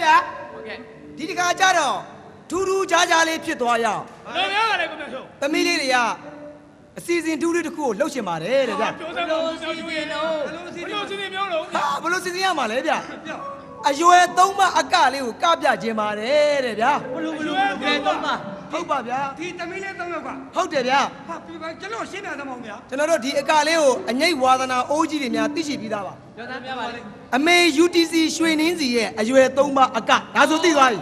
ဗျာဒီတခါကျတော့ထူးထူးခြားခြားလေးဖြစ်သွားရအောင်ဘယ်လိုများပါလဲကိုမြတ်ဆုံးသမီးလေးတွေကအစီအစဉ်တူးလေးတစ်ခုကိုလှုပ်ရှင်ပါတယ်တဲ့ဗျာပြောစမ်းလို့ပြောယူရင်တော့ဘယ်လိုစီစဉ်ပြောလို့ဟာဘယ်လိုစီစဉ်ရမှာလဲဗျာအရွယ်3မအကလေးကိုကပြခြင်းပါတယ်တဲ့ဗျာဘယ်လို3မဟုတ်ပါဗျာဒီသမီးလေး3ယောက်ကဟုတ်တယ်ဗျာဟာကျွန်တော်ရှင်းပြသမောင်းဗျာကျွန်တော်တို့ဒီအကလေးကိုအငိတ်ဝါသနာအိုးကြီးတွေများသိရှိပြီးသားပါပြောသားပြပါလေအမေ UTC ရွှေနှင်းစီရဲ့အရွယ်3မအကဒါဆိုသိသွားပြီ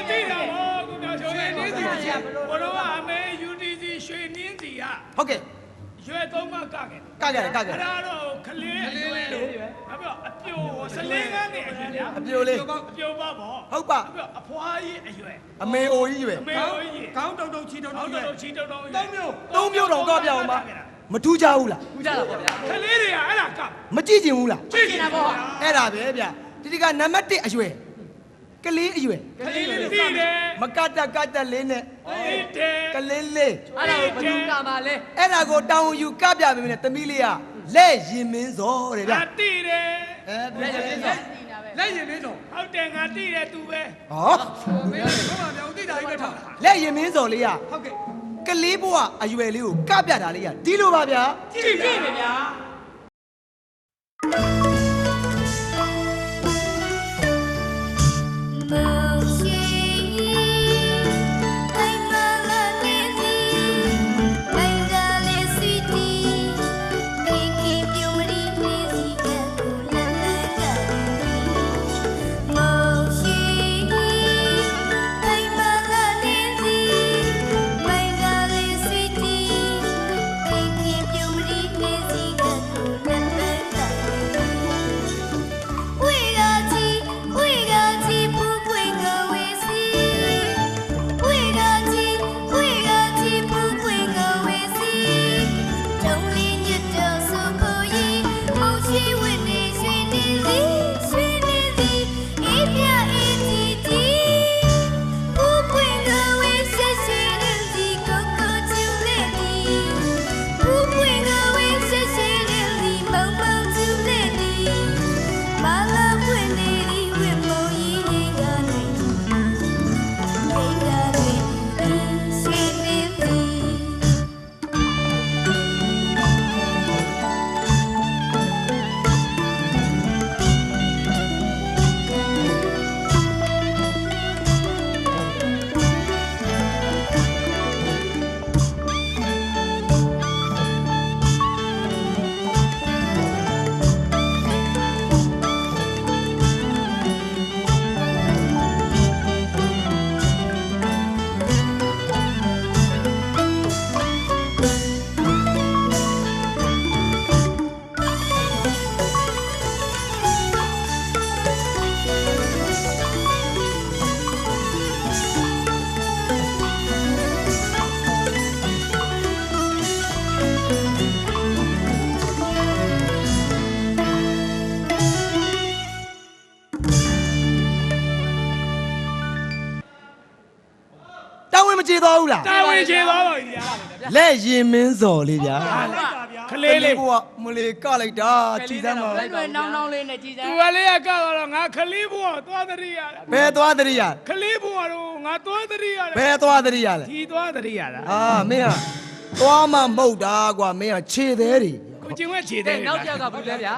သိတာပေါ့ကိုမြတ်ဆုံးရဲ့နေစီဘိုးတော်ကအမေ UTC ရွှေနှင်းစီကဟုတ်ကဲ့ရွယ်3မကခဲ့အဲ့ဒါတော့ခလေးအရွယ်လို့အပြောအပြိုစလင်းကန်းနဲ့အရွယ်ဗျာအပြိုလေးအပြိုပါပေါ့ဟုတ်ပါအပြောအဖွားကြီးအရွယ်အမေအိုကြီးရွယ်အမေအိုကြီးခေါင်းတုံတုံချီတုံတုံရွယ်ချီတုံတုံ3မျိုးတော့ကပြအောင်ပါမထူးကြဘူးလားထူးကြတာပေါ့ဗျာခလေးတွေကအဲ့ဒါကမကြည့်ကျင်ဘူးလားကြည့်နေတာပေါ့အဲ့ဒါပဲဗျဒီကနံပါတ်1အရွယ်ကလေးအရွယ်ကလေးလေးသိတယ်မကတ်လေးနဲ့သိတယ်ကလေးလေးအဲ့ဒါကိုဘယ်သူကပါလဲအဲ့ဒါကိုတောင်းယူကပြပေးမယ်သမီးလေးကလက်ရင်မင်းစောတဲ့ဗျသိတယ်လက်ရင်မင်းစောလက်ရင်မင်းစောဟုတ်တယ်ငါသိတယ်သူပဲဟောမင်းတို့ကပြောသိတာကြီးပဲထားလက်ရင်မင်းစောလေးကဟုတ်ကဲ့ကလေးဘဝအရွယ်လေးကိုကပြတာလေးကဒီလိုပါဗျာကြည့်ပြီဗျာကျေသွားဘူးလားတာဝန်ကျေသွားပါဗျာလက်ရင်မင်းစော်လေးဗျာခလေးလေးဘုရားမလေးကလိုက်တာကြည်စမ်းပါလက်တွေနောင်းလေးနဲ့ကြည်စမ်းသူကလေးကကတော့ငါခလေးဘုရားသွားတရိရဘယ်သွားတရိရခလေးဘုရားတော့ငါသွားတရိရဘယ်သွားတရိရလဲဒီသွားတရိရလားမင်းကသွားမှမဟုတ်တာကွာမင်းကခြေသေးတယ်ကိုကျင်ဝဲခြေသေးတယ်နောက်တစ်ယောက်ကဘူးလဲဗျာ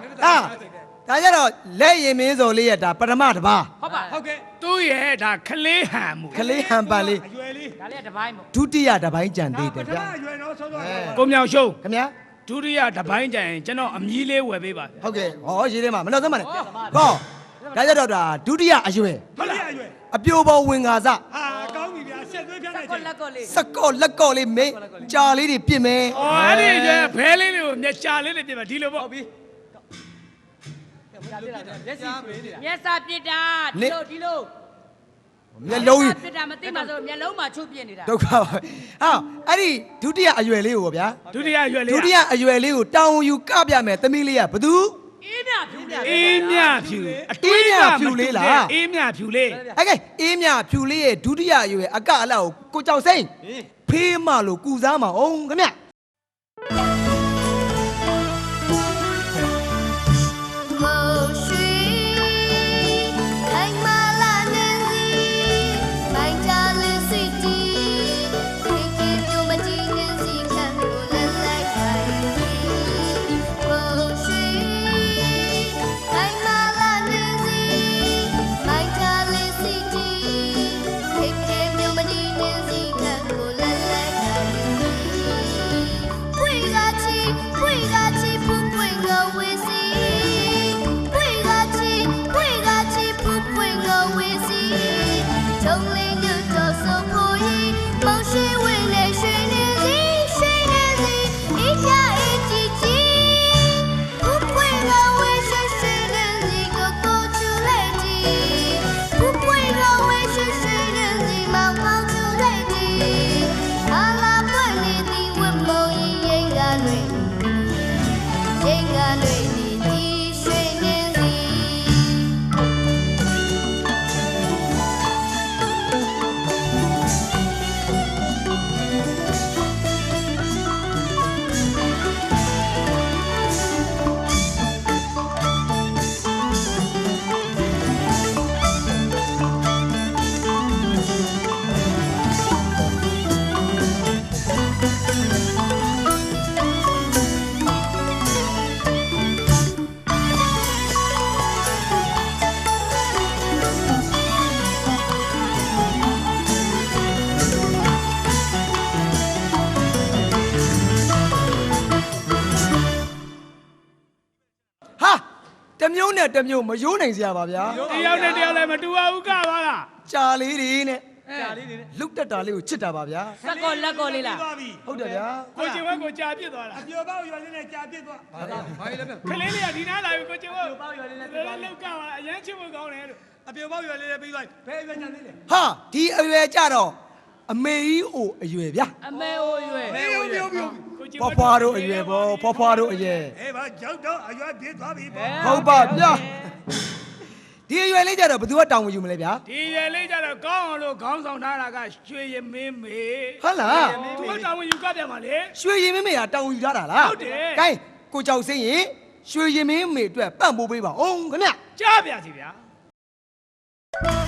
ဒါကြတော့လက်ရင်မင်းစော်လေးရတာပထမတစ်ပါးဟုတ်ပါဟုတ်ကဲ့သူ့ရဲ့ဒါခလေးဟန်မှုခလေးဟန်ပါလေးအရွယ်လေးဒါလေးကတစ်ပိုင်းမို့ဒုတိယတစ်ပိုင်းကြံသေးတယ်ဗျာပထမအရွယ်တော့ဆောစောကိုမြောင်ရှုံးခင်ဗျာဒုတိယတစ်ပိုင်းကြံရင်ကျွန်တော်အမီးလေးဝယ်ပေးပါဟုတ်ကဲ့ဟောရေးထဲမှာမလို့သမ်းပါနဲ့ဟောဒါကြတော့ဒါဒုတိယအရွယ်ဟုတ်လားအရွယ်အပြိုပေါ်ဝင်ကာစဟာကောင်းပြီဗျာဆက်သွေးပြလိုက်ချက်လက်ကော့လေးစကော့လက်ကော့လေးမင်းကြာလေးတွေပြင်မယ်အဲ့ဒီကျဘဲလေးတွေကိုမျက်ကြာလေးတွေပြင်မယ်ဒီလိုပေါ့မျက်စာပြစ်တာဒီလိုမျက်လုံးကြီးပြစ်တာမသိမှဆိုမျက်လုံးမှာချုပ်ပြစ်နေတာဒုက္ခပါဟာအဲ့ဒီဒုတိယအရွယ်လေးကိုဗျာဒုတိယအရွယ်လေးဒုတိယအရွယ်လေးကိုတောင်းယူကပြမယ်သမီးလေးကဘသူအေးမြဖြူအတွေးကဖြူလေးလားအေးမြဖြူလေးအဲ့ကဲအေးမြဖြူလေးရဲ့ဒုတိယအရွယ်အကအလောက်ကိုကြောက်စိမ့်ဖေးမလို့ကုစားမအောင်ခင်ဗျမိုးရွှေခိုင်မာ မျိုးနဲ့တစ်မျိုးမယိုးနိုင်စရာပါဗျာ တယောက်နဲ့တယောက်လည်းမတူပါဘူးကပါလား ကြာလေးတွေနဲ့ ကြာလေးနေနဲ့ လုတ်တက်တာလေးကိုချစ်တာပါဗျာ စက်ကောလက်ကောလေးလား သွားပြီ ဟုတ်တယ်ဗျာ ကိုကျင်ဝဲကိုကြာပြစ်သွားတာ အပြိုပေါက်ရွာလေးနဲ့ကြာပြစ်သွားဘာလဲလဲ ကလေးလေးကဒီနားလာပြီကိုကျင်ဝဲပေါက်ရွာလေးနဲ့ပြစ်သွားလောက်ကပါအရန်ချစ်ဖို့ကောင်းတယ်လို့ အပြိုပေါက်ရွာလေးနဲ့ပြီးသွားဘယ်ရွာကြသေးလဲ ဟာဒီအရွယ်ကြတော့အမေကြီးအိုအရွယ်ဗျာ အမေအိုရွယ် ဘယ်ရွာပြော ကိုကျင် ဖွားဖွားတို့အရွယ်ပေါ့ဖွားဖွားတို့အရွယ် အေးပါကြောက်တော့အရွာပြစ်သွားပြီပေါ့ ဟုတ်ပါဗျာဒီအရွယ်လေးကြတော့ဘယ်သူကတောင်းဝင်ယူမလဲဗျာ ဒီရယ်လေးကြတော့ကောင်းအောင်လို့ခေါင်းဆောင်ထားတာကရွှေရမင်းမေ ဟုတ်လား သူကတောင်းဝင်ယူကပြန်ပါလေ ရွှေရင်မင်းမေကတောင်းဝင်ယူထားတာလား ဟုတ်တယ် ကဲကိုကြောက်စင်းရင်ရွှေရင်မင်းမေအတွက်ပန့်ပိုးပေးပါအောင်ခင်ဗျ ကြားပြစီဗျာ